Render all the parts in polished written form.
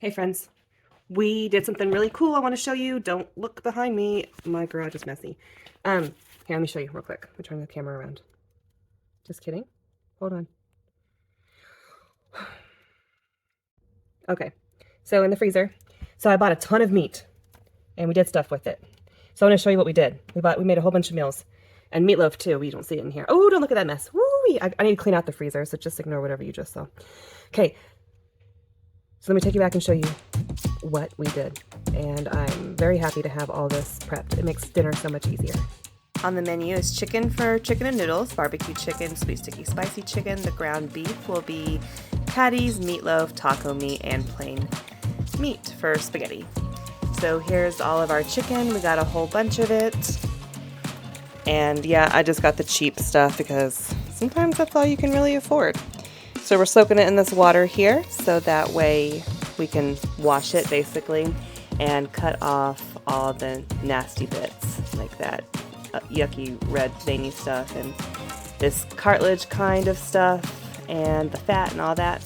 Hey friends, we did something really cool I want to show you. Don't look behind me. My garage is messy. Here, let me show you real quick. Let me turn the camera around. Just kidding. Hold on. Okay, so in the freezer, so I bought a ton of meat and we did stuff with it. So I want to show you what we did. We made a whole bunch of meals and meatloaf too. We don't see it in here. Oh, don't look at that mess. Woo! I need to clean out the freezer, so just ignore whatever you just saw. Okay, so let me take you back and show you what we did. And I'm very happy to have all this prepped. It makes dinner so much easier. On the menu is chicken for chicken and noodles, barbecue chicken, sweet sticky spicy chicken. The ground beef will be patties, meatloaf, taco meat, and plain meat for spaghetti. So here's all of our chicken. We got a whole bunch of it. And yeah, I just got the cheap stuff because sometimes that's all you can really afford. So we're soaking it in this water here so that way we can wash it basically and cut off all the nasty bits like that yucky red veiny stuff and this cartilage kind of stuff and the fat and all that.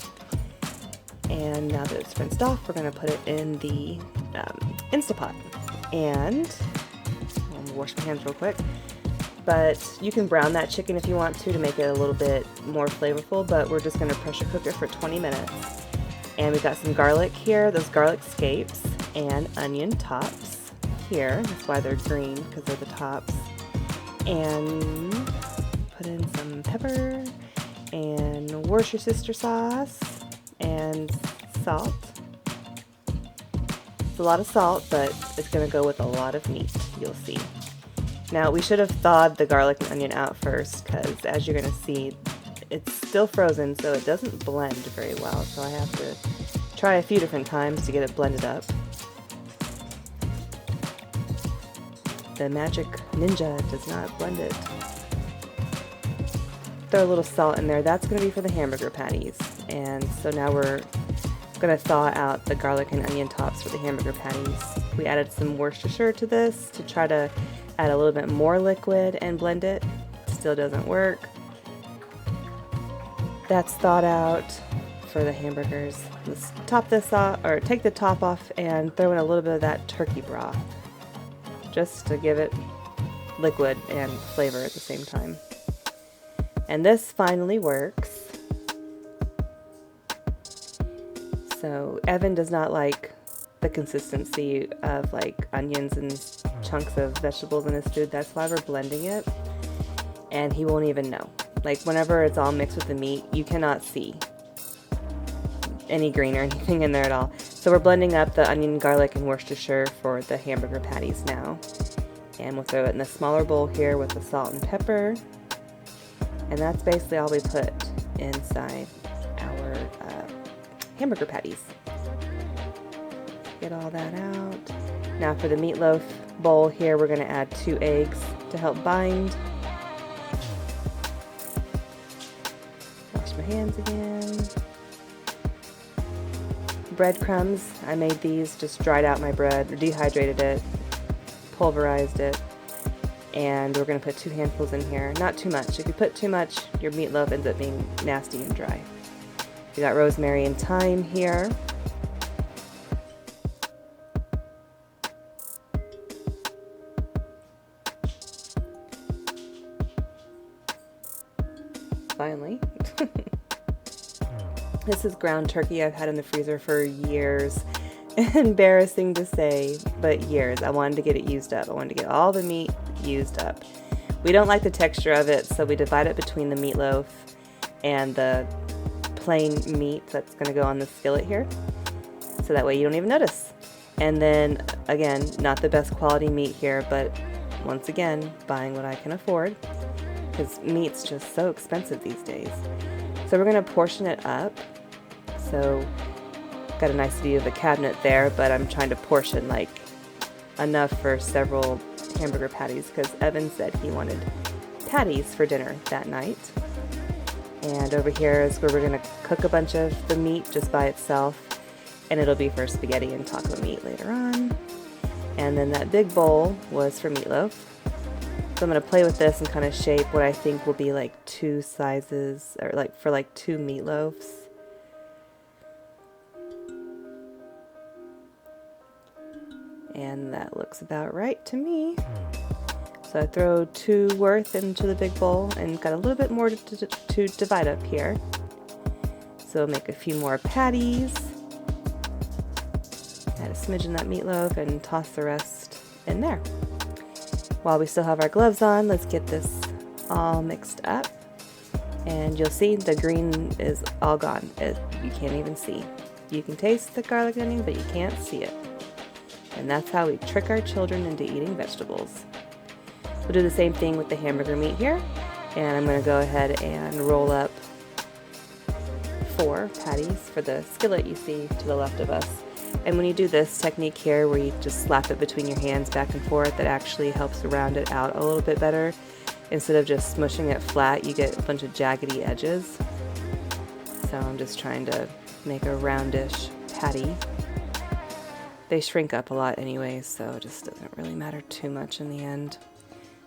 And now that it's rinsed off, we're going to put it in the Instapot. And I'm going to wash my hands real quick. But you can brown that chicken if you want to make it a little bit more flavorful, but we're just going to pressure cook it for 20 minutes. And we've got some garlic here, those garlic scapes, and onion tops here. That's why they're green, because they're the tops. And put in some pepper and Worcestershire sauce and salt. It's a lot of salt, but it's going to go with a lot of meat, you'll see. Now, we should have thawed the garlic and onion out first, because as you're going to see, it's still frozen, so it doesn't blend very well. So I have to try a few different times to get it blended up. The magic ninja does not blend it. Throw a little salt in there. That's going to be for the hamburger patties. And so now we're going to thaw out the garlic and onion tops for the hamburger patties. We added some Worcestershire to this to try to add a little bit more liquid and blend it. Still doesn't work. That's thawed out for the hamburgers. Let's top this off, or take the top off and throw in a little bit of that turkey broth just to give it liquid and flavor at the same time. And this finally works. So Evan does not like the consistency of like onions and chunks of vegetables in his food. That's why we're blending it, and he won't even know. Like whenever it's all mixed with the meat, you cannot see any green or anything in there at all. So we're blending up the onion, garlic, and Worcestershire for the hamburger patties now. And we'll throw it in the smaller bowl here with the salt and pepper. And that's basically all we put inside our hamburger patties. Get all that out. Now for the meatloaf bowl here, we're going to add 2 eggs to help bind. Wash my hands again. Breadcrumbs. I made these, just dried out my bread, dehydrated it, pulverized it, and we're going to put 2 handfuls in here. Not too much. If you put too much, your meatloaf ends up being nasty and dry. We got rosemary and thyme here. Finally. This is ground turkey I've had in the freezer for years. Embarrassing to say, but years. I wanted to get it used up. I wanted to get all the meat used up. We don't like the texture of it, so we divide it between the meatloaf and the plain meat that's going to go on the skillet here. So that way you don't even notice. And then, again, not the best quality meat here, but once again, buying what I can afford, because meat's just so expensive these days. So we're going to portion it up. So got a nice view of the cabinet there, but I'm trying to portion like enough for several hamburger patties because Evan said he wanted patties for dinner that night. And over here is where we're going to cook a bunch of the meat just by itself, and it'll be for spaghetti and taco meat later on. And then that big bowl was for meatloaf. So I'm going to play with this and kind of shape what I think will be like 2 sizes, or like for like 2 meatloafs. and that looks about right to me. So I throw 2 worth into the big bowl and got a little bit more to divide up here. So make a few more patties, add a smidgen of that meatloaf, and toss the rest in there. While we still have our gloves on, let's get this all mixed up. And you'll see the green is all gone. You can't even see. You can taste the garlic and onion, but you can't see it. And that's how we trick our children into eating vegetables. We'll do the same thing with the hamburger meat here. And I'm going to go ahead and roll up 4 patties for the skillet you see to the left of us. And when you do this technique here where you just slap it between your hands back and forth, that actually helps round it out a little bit better. Instead of just smushing it flat, you get a bunch of jaggedy edges. So I'm just trying to make a roundish patty. They shrink up a lot anyway, so it just doesn't really matter too much in the end.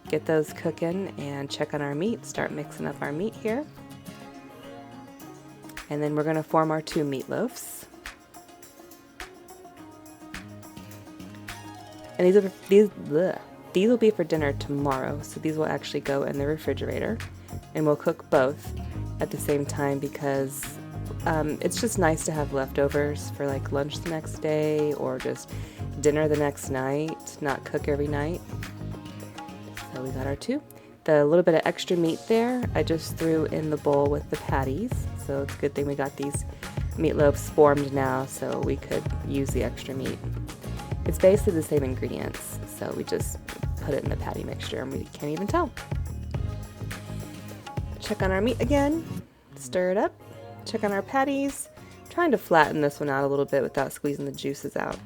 Get those cooking and check on our meat. Start mixing up our meat here. And then we're going to form our 2 meatloafs. And these will be for dinner tomorrow, so these will actually go in the refrigerator. And we'll cook both at the same time because it's just nice to have leftovers for like lunch the next day or just dinner the next night, not cook every night. So we got our 2. The little bit of extra meat there, I just threw in the bowl with the patties. So it's a good thing we got these meatloaves formed now so we could use the extra meat. It's basically the same ingredients, so we just put it in the patty mixture and we can't even tell. Check on our meat again, stir it up, check on our patties. I'm trying to flatten this one out a little bit without squeezing the juices out.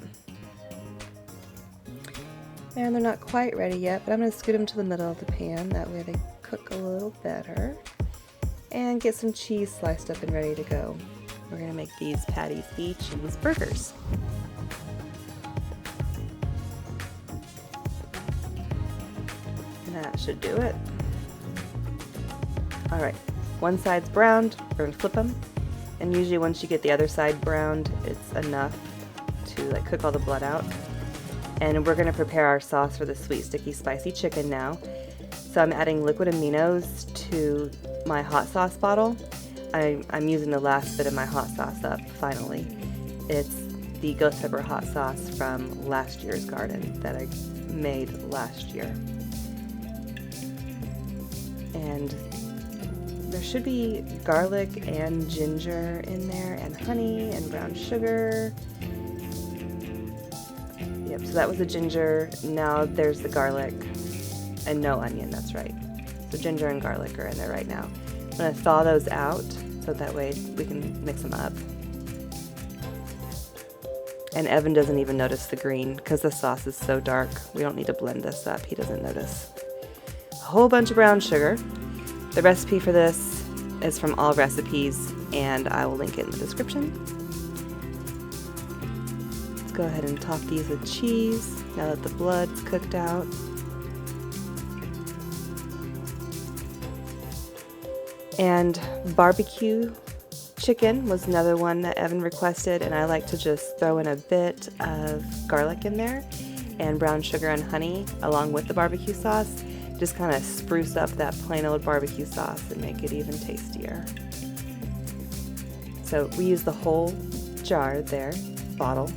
And they're not quite ready yet, but I'm going to scoot them to the middle of the pan, that way they cook a little better. And get some cheese sliced up and ready to go. We're going to make these patties be cheeseburgers. And that should do it. Alright, one side's browned, we're going to flip them. And usually once you get the other side browned, it's enough to like cook all the blood out. And we're going to prepare our sauce for the sweet, sticky, spicy chicken now. So I'm adding liquid aminos to my hot sauce bottle. I'm using the last bit of my hot sauce up, finally. It's the ghost pepper hot sauce from last year's garden that I made last year. And there should be garlic and ginger in there, and honey and brown sugar. Yep, so that was the ginger. Now there's the garlic and no onion, that's right. So ginger and garlic are in there right now. I'm going to thaw those out so that way we can mix them up. And Evan doesn't even notice the green because the sauce is so dark. We don't need to blend this up. He doesn't notice. A whole bunch of brown sugar. The recipe for this is from All Recipes, and I will link it in the description. Let's go ahead and top these with cheese now that the blood's cooked out. And barbecue chicken was another one that Evan requested, and I like to just throw in a bit of garlic in there and brown sugar and honey along with the barbecue sauce. Just kind of spruce up that plain old barbecue sauce and make it even tastier. So we use the whole jar there, bottle,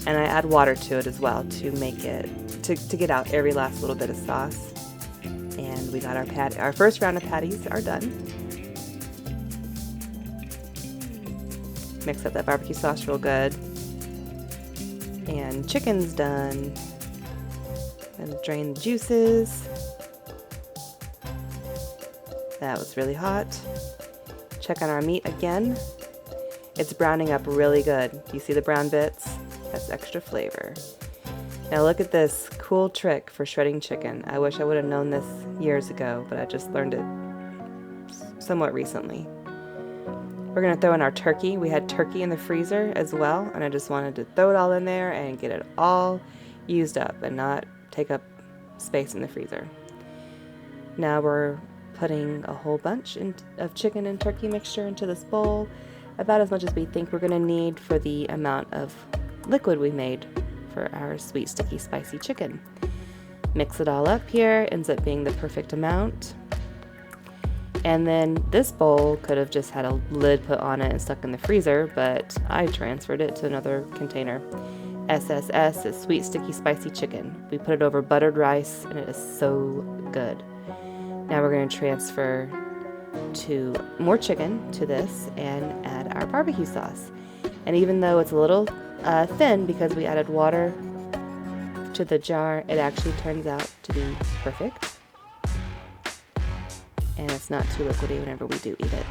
and I add water to it as well to make it, to get out every last little bit of sauce. And we got our first round of patties are done. Mix up that barbecue sauce real good. And chicken's done. And drain the juices. That was really hot. Check on our meat again. It's browning up really good. You see the brown bits? That's extra flavor. Now look at this cool trick for shredding chicken. I wish I would have known this years ago, but I just learned it somewhat recently. We're going to throw in our turkey. We had turkey in the freezer as well, and I just wanted to throw it all in there and get it all used up and not take up space in the freezer. Now we're putting a whole bunch of chicken and turkey mixture into this bowl, about as much as we think we're going to need for the amount of liquid we made for our sweet, sticky, spicy chicken. Mix it all up here, ends up being the perfect amount. And then this bowl could have just had a lid put on it and stuck in the freezer, but I transferred it to another container. SSS is sweet, sticky, spicy chicken. We put it over buttered rice, and it is so good. Now we're going to transfer to more chicken to this and add our barbecue sauce. And even though it's a little thin because we added water to the jar, it actually turns out to be perfect. And it's not too liquidy whenever we do eat it.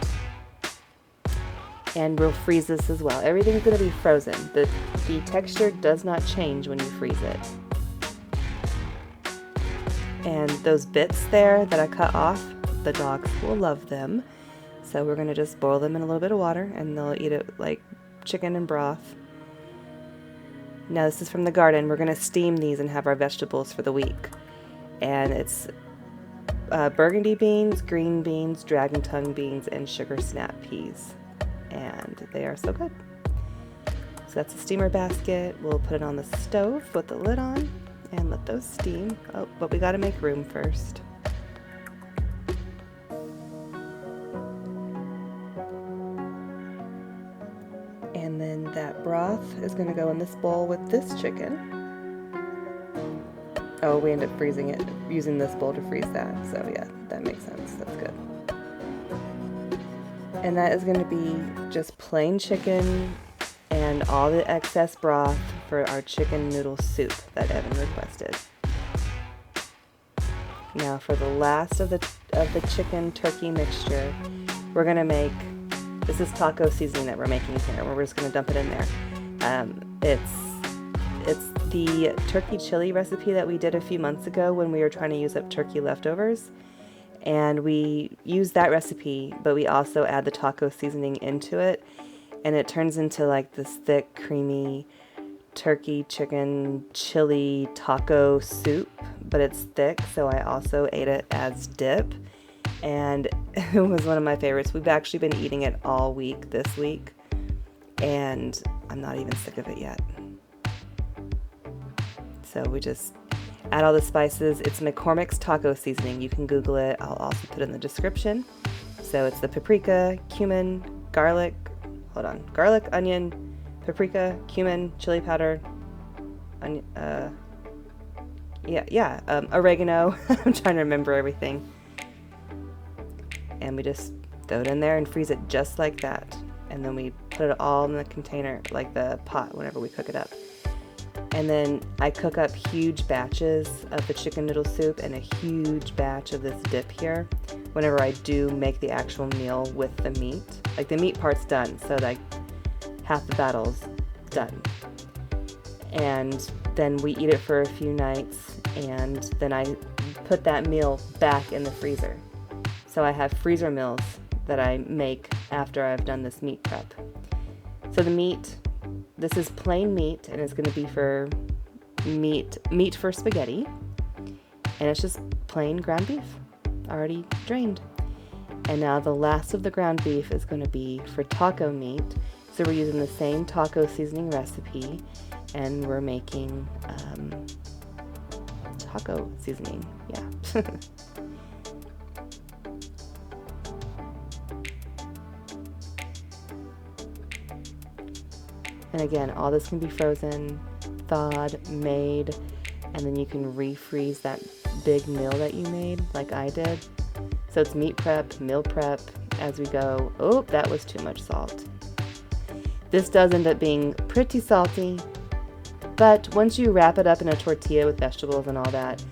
And we'll freeze this as well. Everything's going to be frozen. The texture does not change when you freeze it. And those bits there that I cut off, the dogs will love them. So we're going to just boil them in a little bit of water, and they'll eat it like chicken and broth. Now this is from the garden. We're going to steam these and have our vegetables for the week. And it's burgundy beans, green beans, dragon tongue beans, and sugar snap peas. And they are so good. So that's a steamer basket. We'll put it on the stove with the lid on and let those steam. Oh, but we got to make room first. And then that broth is going to go in this bowl with this chicken. Oh, we end up freezing it, using this bowl to freeze that. So yeah, that makes sense. That's good. And that is going to be just plain chicken and all the excess broth for our chicken noodle soup that Evan requested. Now for the last of the chicken turkey mixture, we're going to make, this is taco seasoning that we're making here. We're just going to dump it in there. It's the turkey chili recipe that we did a few months ago when we were trying to use up turkey leftovers. And we use that recipe, but we also add the taco seasoning into it. And it turns into like this thick, creamy turkey, chicken, chili taco soup. But it's thick, so I also ate it as dip. And it was one of my favorites. We've actually been eating it all week this week. And I'm not even sick of it yet. So we just add all the spices. It's McCormick's taco seasoning. You can Google it. I'll also put it in the description. So it's the paprika, cumin, garlic, onion, paprika, cumin, chili powder, onion, oregano. I'm trying to remember everything. And we just throw it in there and freeze it just like that. And then we put it all in the container, like the pot, whenever we cook it up. And then I cook up huge batches of the chicken noodle soup and a huge batch of this dip here whenever I do make the actual meal with the meat. Like the meat part's done, so like half the battle's done. And then we eat it for a few nights, and then I put that meal back in the freezer. So I have freezer meals that I make after I've done this meat prep. So the meat, this is plain meat, and it's going to be for meat for spaghetti, and it's just plain ground beef, already drained. And now the last of the ground beef is going to be for taco meat. So we're using the same taco seasoning recipe, and we're making taco seasoning. Yeah. And again, all this can be frozen, thawed, made, and then you can refreeze that big meal that you made like I did. So it's meat prep, meal prep as we go. Oh, that was too much salt. This does end up being pretty salty, but once you wrap it up in a tortilla with vegetables and all that,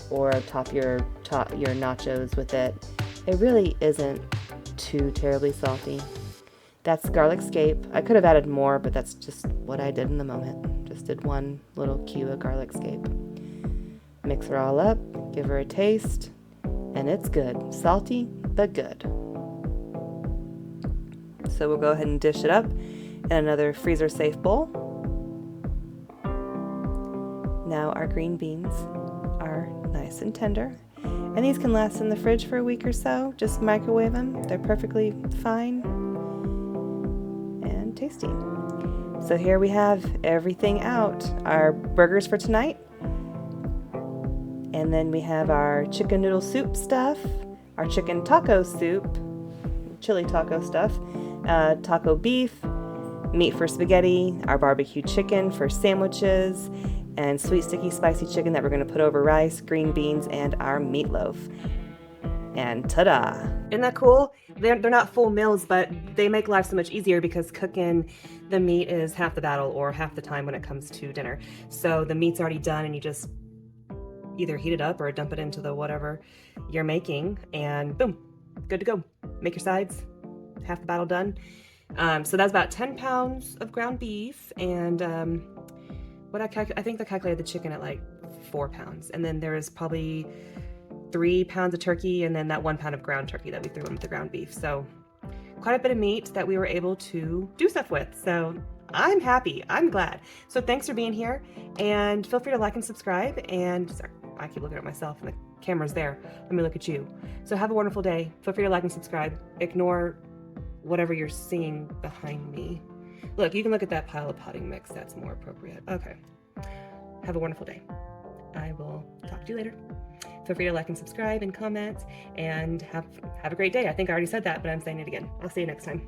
or top your nachos with it, it really isn't too terribly salty. That's garlic scape. I could have added more, but that's just what I did in the moment. Just did one little cube of garlic scape. Mix her all up, give her a taste, and it's good. Salty, but good. So we'll go ahead and dish it up in another freezer-safe bowl. Now our green beans are nice and tender, and these can last in the fridge for a week or so. Just microwave them. They're perfectly fine. Tasty. So here we have everything out. Our burgers for tonight. And then we have our chicken noodle soup stuff, our chicken taco soup, chili taco stuff, taco beef, meat for spaghetti, our barbecue chicken for sandwiches, and sweet sticky spicy chicken that we're going to put over rice, green beans, and our meatloaf. And ta-da! Isn't that cool? They're not full meals, but they make life so much easier because cooking the meat is half the battle or half the time when it comes to dinner. So the meat's already done and you just either heat it up or dump it into the whatever you're making and boom, good to go. Make your sides, half the battle done. So that's about 10 pounds of ground beef and I think I calculated the chicken at like 4 pounds. And then there's probably 3 pounds of turkey and then that 1 pound of ground turkey that we threw in with the ground beef. So quite a bit of meat that we were able to do stuff with. So I'm happy, I'm glad. So thanks for being here and feel free to like and subscribe and sorry, I keep looking at myself and the camera's there. Let me look at you. So have a wonderful day. Feel free to like and subscribe. Ignore whatever you're seeing behind me. Look, you can look at that pile of potting mix. That's more appropriate. Okay. Have a wonderful day. I will talk to you later. Feel free to like and subscribe and comment and have a great day. I think I already said that, but I'm saying it again. I'll see you next time.